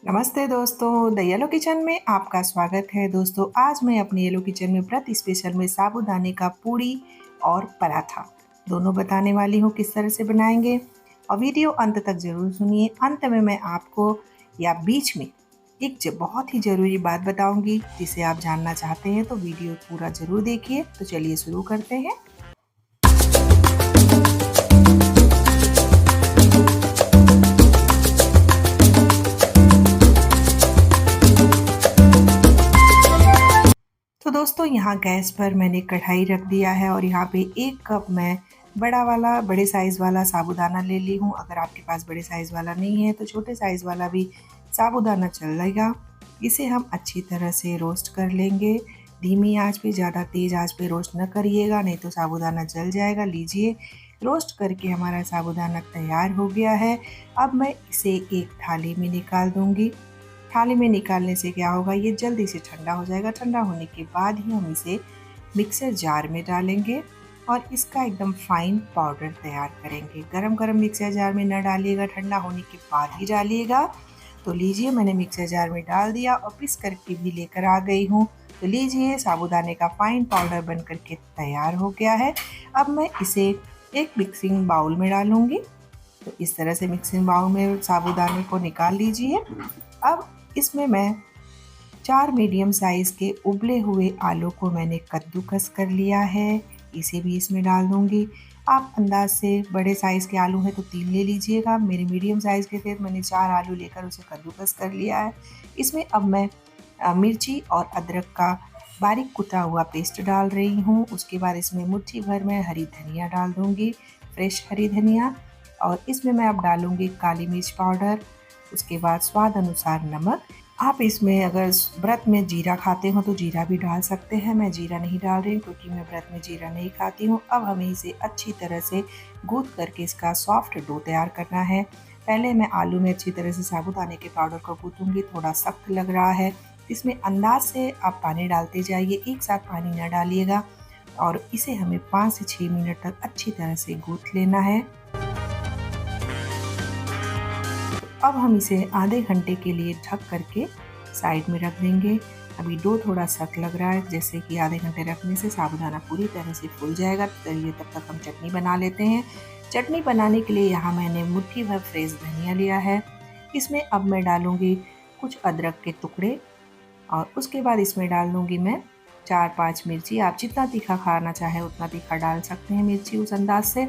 नमस्ते दोस्तों, the yellow kitchen में आपका स्वागत है। दोस्तों, आज मैं अपने येलो किचन में व्रत स्पेशल में साबूदाने का पूड़ी और पराठा दोनों बताने वाली हूँ किस तरह से बनाएंगे। और वीडियो अंत तक ज़रूर सुनिए। अंत में मैं आपको या बीच में एक बहुत ही ज़रूरी बात बताऊंगी जिसे आप जानना चाहते हैं, तो वीडियो पूरा ज़रूर देखिए। तो चलिए शुरू करते हैं। तो दोस्तों, यहाँ गैस पर मैंने कढ़ाई रख दिया है और यहाँ पे 1 कप मैं बड़े साइज़ वाला साबूदाना ले ली हूँ। अगर आपके पास बड़े साइज़ वाला नहीं है तो छोटे साइज़ वाला भी साबूदाना चलेगा। इसे हम अच्छी तरह से रोस्ट कर लेंगे। धीमी आंच पे, ज़्यादा तेज़ आंच पे रोस्ट न करिएगा, नहीं तो साबूदाना जल जाएगा। लीजिए, रोस्ट करके हमारा साबूदाना तैयार हो गया है। अब मैं इसे एक थाली में निकाल दूँगी। थाली में निकालने से क्या होगा, ये जल्दी से ठंडा हो जाएगा। ठंडा होने के बाद ही हम इसे मिक्सर जार में डालेंगे और इसका एकदम फाइन पाउडर तैयार करेंगे। गरम गरम मिक्सर जार में न डालिएगा, ठंडा होने के बाद ही डालिएगा। तो लीजिए, मैंने मिक्सर जार में डाल दिया और पीस करके भी लेकर आ गई हूँ। तो लीजिए, साबूदाने का फाइन पाउडर बन करके तैयार हो गया है। अब मैं इसे एक मिक्सिंग बाउल में डालूंगी। तो इस तरह से मिक्सिंग बाउल में साबूदाने को निकाल लीजिए। अब इसमें मैं 4 मीडियम साइज़ के उबले हुए आलू को मैंने कद्दूकस कर लिया है, इसे भी इसमें डाल दूँगी। आप अंदाज़ से बड़े साइज़ के आलू हैं तो 3 ले लीजिएगा। मेरे मीडियम साइज़ के थे तो मैंने 4 आलू लेकर उसे कद्दूकस कर लिया है। इसमें अब मैं मिर्ची और अदरक का बारीक कुटा हुआ पेस्ट डाल रही हूँ। उसके बाद इसमें मुट्ठी भर में हरी धनिया डाल दूँगी, फ्रेश हरी धनिया। और इसमें मैं अब डालूँगी काली मिर्च पाउडर, उसके बाद स्वाद अनुसार नमक। आप इसमें अगर व्रत में जीरा खाते हो तो जीरा भी डाल सकते हैं। मैं जीरा नहीं डाल रही हूँ क्योंकि मैं व्रत में जीरा नहीं खाती हूँ। अब हमें इसे अच्छी तरह से गूँथ करके इसका सॉफ्ट डो तैयार करना है। पहले मैं आलू में अच्छी तरह से साबूदाने के पाउडर को गूँथूँगी। थोड़ा सख्त लग रहा है, इसमें अंदाज से आप पानी डालते जाइए, एक साथ पानी न डालिएगा। और इसे हमें 5 से 6 मिनट तक अच्छी तरह से गूँथ लेना है। अब हम इसे आधे घंटे के लिए ढक करके साइड में रख देंगे। अभी डो थोड़ा सख्त लग रहा है, जैसे कि आधे घंटे रखने से साबूदाना पूरी तरह से फूल जाएगा। तो चलिए, तब तक हम चटनी बना लेते हैं। चटनी बनाने के लिए यहाँ मैंने मुट्ठी भर फ्रेश धनिया लिया है। इसमें अब मैं डालूँगी कुछ अदरक के टुकड़े और उसके बाद इसमें डाल दूँगी मैं 4-5 मिर्ची। आप जितना तीखा खाना चाहें उतना तीखा डाल सकते हैं मिर्ची उस अंदाज से।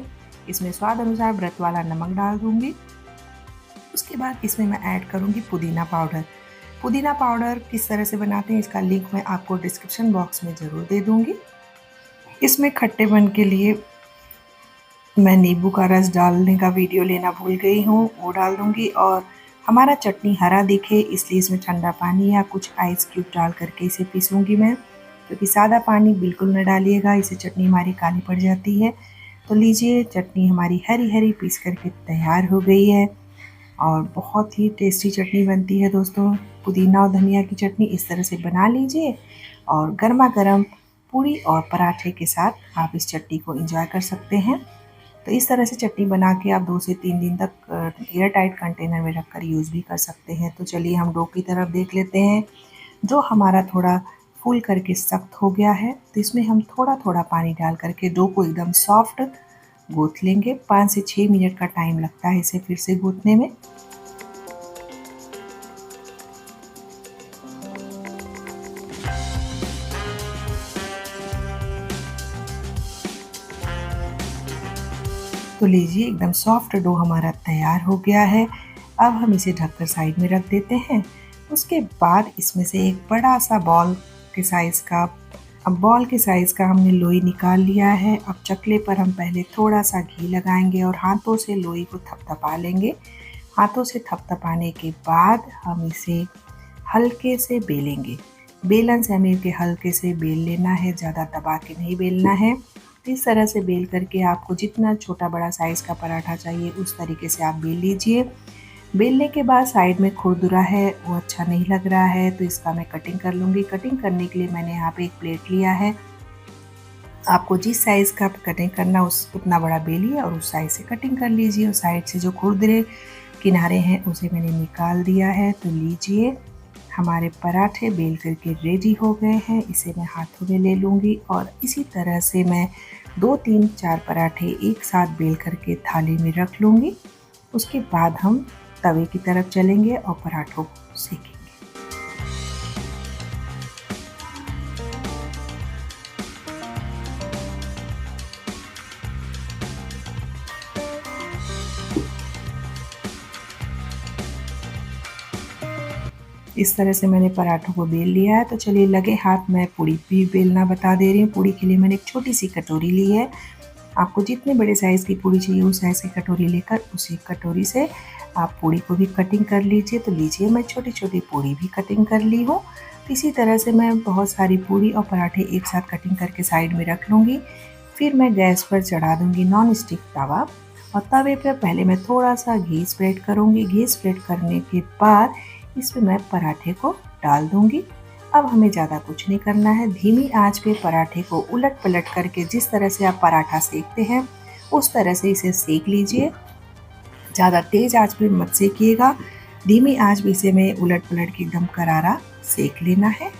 इसमें स्वाद अनुसार व्रत वाला नमक डाल दूँगी। उसके बाद इसमें मैं ऐड करूँगी पुदीना पाउडर। पुदीना पाउडर किस तरह से बनाते हैं इसका लिंक मैं आपको डिस्क्रिप्शन बॉक्स में ज़रूर दे दूँगी। इसमें खट्टेपन के लिए मैं नींबू का रस डालने का वीडियो लेना भूल गई हूँ, वो डाल दूँगी। और हमारा चटनी हरा दिखे इसलिए इसमें ठंडा पानी या कुछ आइस क्यूब डाल करके इसे पीसूँगी मैं, क्योंकि सादा पानी बिल्कुल न डालिएगा, इससे चटनी हमारी काली पड़ जाती है। तो लीजिए, चटनी हमारी हरी हरी पीस करके तैयार हो गई है और बहुत ही टेस्टी चटनी बनती है दोस्तों। पुदीना और धनिया की चटनी इस तरह से बना लीजिए और गर्मा गर्म पूरी और पराठे के साथ आप इस चटनी को एंजॉय कर सकते हैं। तो इस तरह से चटनी बना के आप 2 से 3 दिन तक एयर टाइट कंटेनर में रखकर यूज़ भी कर सकते हैं। तो चलिए, हम डो की तरफ देख लेते हैं। जो हमारा थोड़ा फूल करके सख्त हो गया है, तो इसमें हम थोड़ा थोड़ा पानी डाल करके डो को एकदम सॉफ्ट गूँथ लेंगे। 5 से 6 मिनट का टाइम लगता है इसे फिर से गूँथने में। तो लीजिए, एकदम सॉफ्ट डो हमारा तैयार हो गया है। अब हम इसे ढककर साइड में रख देते हैं। उसके बाद इसमें से एक बड़ा सा बॉल के साइज़ का हमने लोई निकाल लिया है। अब चकले पर हम पहले थोड़ा सा घी लगाएंगे और हाथों से लोई को थपथपा लेंगे। हाथों से थपथपाने के बाद हम इसे हल्के से बेलेंगे। बेलन से हमें इसे हल्के से बेल लेना है, ज़्यादा दबा के नहीं बेलना है। तो इस तरह से बेल करके आपको जितना छोटा बड़ा साइज़ का पराठा चाहिए उस तरीके से आप बेल लीजिए। बेलने के बाद साइड में खुरदुरा है, वो अच्छा नहीं लग रहा है, तो इसका मैं कटिंग कर लूँगी। कटिंग करने के लिए मैंने यहाँ पे एक प्लेट लिया है। आपको जिस साइज़ का कटिंग करना उतना बड़ा बेलिए और उस साइज़ से कटिंग कर लीजिए। और साइड से जो खुरदरे किनारे हैं उसे मैंने निकाल दिया है। तो लीजिए हमारे पराठे बेल करके रेडी हो गए हैं। इसे मैं हाथों में ले लूँगी और इसी तरह से मैं 2, 3, 4 पराठे एक साथ बेल करके थाली में रख लूँगी। उसके बाद हम तवे की तरफ चलेंगे और पराठों को सेकेंगे। इस तरह से मैंने पराठों को बेल लिया है। तो चलिए लगे हाथ मैं पूड़ी भी बेलना बता दे रही हूँ। पूड़ी के लिए मैंने एक छोटी सी कटोरी ली है। आपको जितने बड़े साइज़ की पूड़ी चाहिए उस साइज़ की कटोरी लेकर उसी कटोरी से आप पूड़ी को भी कटिंग कर लीजिए। तो लीजिए मैं छोटी छोटी पूड़ी भी कटिंग कर ली हूँ। तो इसी तरह से मैं बहुत सारी पूड़ी और पराठे एक साथ कटिंग करके साइड में रख लूँगी। फिर मैं गैस पर चढ़ा दूँगी नॉन स्टिक तवा और तवे पर पहले मैं थोड़ा सा घी स्प्रेड करूँगी। घी स्प्रेड करने के बाद इसमें मैं पराठे को डाल दूँगी। अब हमें ज़्यादा कुछ नहीं करना है। धीमी आंच पे पराठे को उलट पलट करके जिस तरह से आप पराठा सेकते हैं उस तरह से इसे सेक लीजिए। ज़्यादा तेज़ आंच पे मत सेकिएगा। धीमी आंच पे इसे में उलट पलट के एकदम करारा सेक लेना है।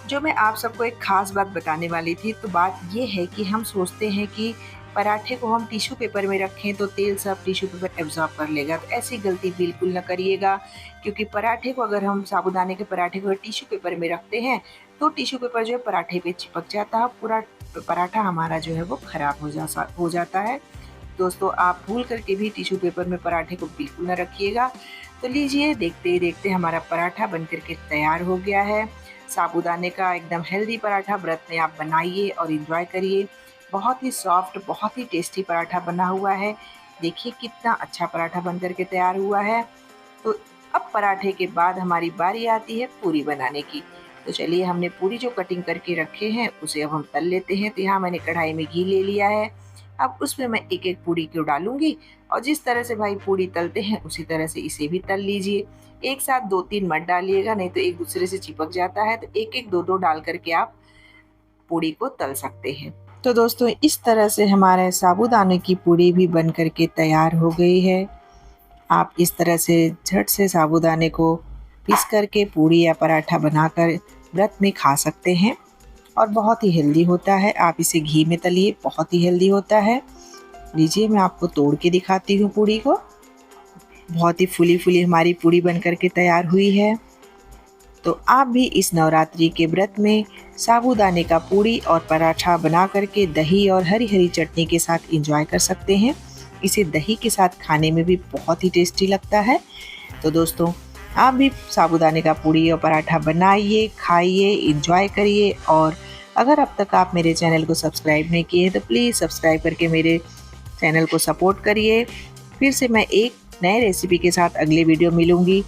जो मैं आप सबको एक ख़ास बात बताने वाली थी, तो बात ये है कि हम सोचते हैं कि पराठे को हम टिश्यू पेपर में रखें तो तेल सब टिश्यू पेपर एब्ज़ॉर्ब कर लेगा। तो ऐसी गलती बिल्कुल ना करिएगा, क्योंकि पराठे को अगर हम साबूदाने के पराठे को टिश्यू पेपर में रखते हैं तो टिश्यू पेपर जो है पराठे पे चिपक जाता है, पूरा पराठा हमारा जो है वो ख़राब हो जाता है। दोस्तों आप भूल करके भी टिश्यू पेपर में पराठे को बिल्कुल ना रखिएगा। तो लीजिए देखते ही देखते हमारा पराठा बन करके तैयार हो गया है। साबूदाने का एकदम हेल्दी पराठा व्रत में आप बनाइए और एंजॉय करिए। बहुत ही सॉफ्ट, बहुत ही टेस्टी पराठा बना हुआ है। देखिए कितना अच्छा पराठा बन करके तैयार हुआ है। तो अब पराठे के बाद हमारी बारी आती है पूरी बनाने की। तो चलिए हमने पूरी जो कटिंग करके रखे हैं उसे अब हम तल लेते हैं। तो यहाँ मैंने कढ़ाई में घी ले लिया है। अब उसमें मैं एक एक पूरी को डालूंगी और जिस तरह से भाई पूरी तलते हैं उसी तरह से इसे भी तल लीजिए। एक साथ 2-3 मत डालिएगा, नहीं तो एक दूसरे से चिपक जाता है। तो एक एक दो डाल करके आप पूड़ी को तल सकते हैं। तो दोस्तों इस तरह से हमारे साबूदाने की पूड़ी भी बन करके तैयार हो गई है। आप इस तरह से झट से साबूदाने को पीस करके पूड़ी या पराठा बनाकर व्रत में खा सकते हैं और बहुत ही हेल्दी होता है। आप इसे घी में तलिए, बहुत ही हेल्दी होता है। लीजिए मैं आपको तोड़ के दिखाती हूँ पूड़ी को। बहुत ही फुली फुली हमारी पूड़ी बन करके तैयार हुई है। तो आप भी इस नवरात्रि के व्रत में साबूदाने का पूड़ी और पराठा बना करके दही और हरी हरी चटनी के साथ एंजॉय कर सकते हैं। इसे दही के साथ खाने में भी बहुत ही टेस्टी लगता है। तो दोस्तों आप भी साबूदाने का पूड़ी और पराठा बनाइए, खाइए, एंजॉय करिए। और अगर अब तक आप मेरे चैनल को सब्सक्राइब नहीं किए तो प्लीज़ सब्सक्राइब करके मेरे चैनल को सपोर्ट करिए। फिर से मैं एक नए रेसिपी के साथ अगले वीडियो मिलूँगी।